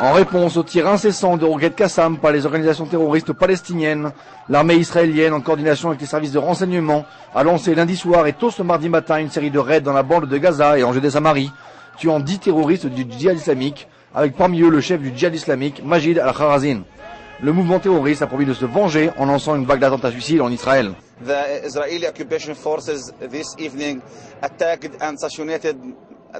En réponse aux tirs incessants de roquettes Qassam par les organisations terroristes palestiniennes, l'armée israélienne, en coordination avec les services de renseignement, a lancé lundi soir et tôt ce mardi matin une série de raids dans la bande de Gaza et en Judée-Samarie, tuant 10 terroristes du djihad islamique, avec parmi eux le chef du djihad islamique, Majid al-Kharazin. Le mouvement terroriste a promis de se venger en lançant une vague d'attentats suicides en Israël. The Israeli occupation forces this evening attacked and assassinated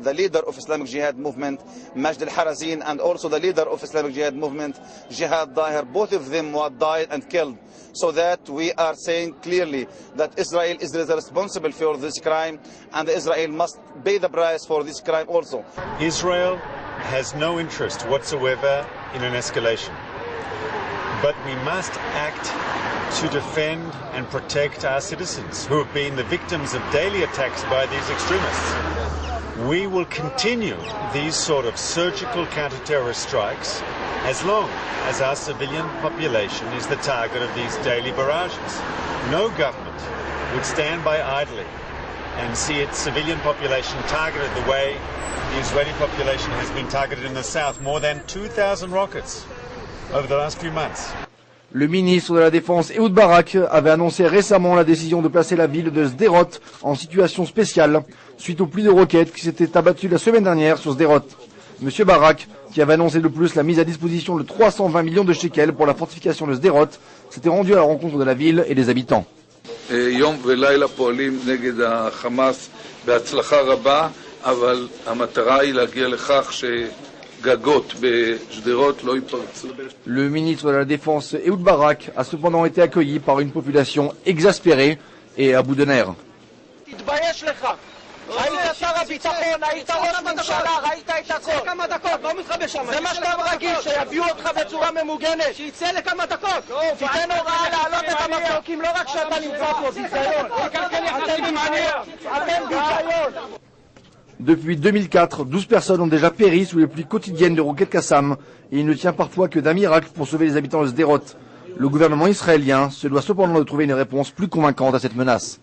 the leader of Islamic Jihad movement, Majd al-Kharazin, and also the leader of Islamic Jihad movement, Jihad Daher. Both of them were died and killed. So that we are saying clearly that Israel is responsible for this crime, and Israel must pay the price for this crime also. Israel has no interest whatsoever in an escalation. But we must act to defend and protect our citizens who have been the victims of daily attacks by these extremists. We will continue these sort of surgical counter-terrorist strikes as long as our civilian population is the target of these daily barrages. No government would stand by idly and see its civilian population targeted the way the Israeli population has been targeted in the south. More than 2,000 rockets over the last few months. Le ministre de la Défense, Ehud Barak, avait annoncé récemment la décision de placer la ville de Sderot en situation spéciale suite aux pluies de roquettes qui s'étaient abattues la semaine dernière sur Sderot. Monsieur Barak, qui avait annoncé de plus la mise à disposition de 320 millions de shekels pour la fortification de Sderot, s'était rendu à la rencontre de la ville et des habitants. Le ministre de la Défense, Ehud Barak, a cependant été accueilli par une population exaspérée et à bout de nerfs. Depuis 2004, 12 personnes ont déjà péri sous les pluies quotidiennes de roquettes Qassam et il ne tient parfois que d'un miracle pour sauver les habitants de Sderot. Le gouvernement israélien se doit cependant de trouver une réponse plus convaincante à cette menace.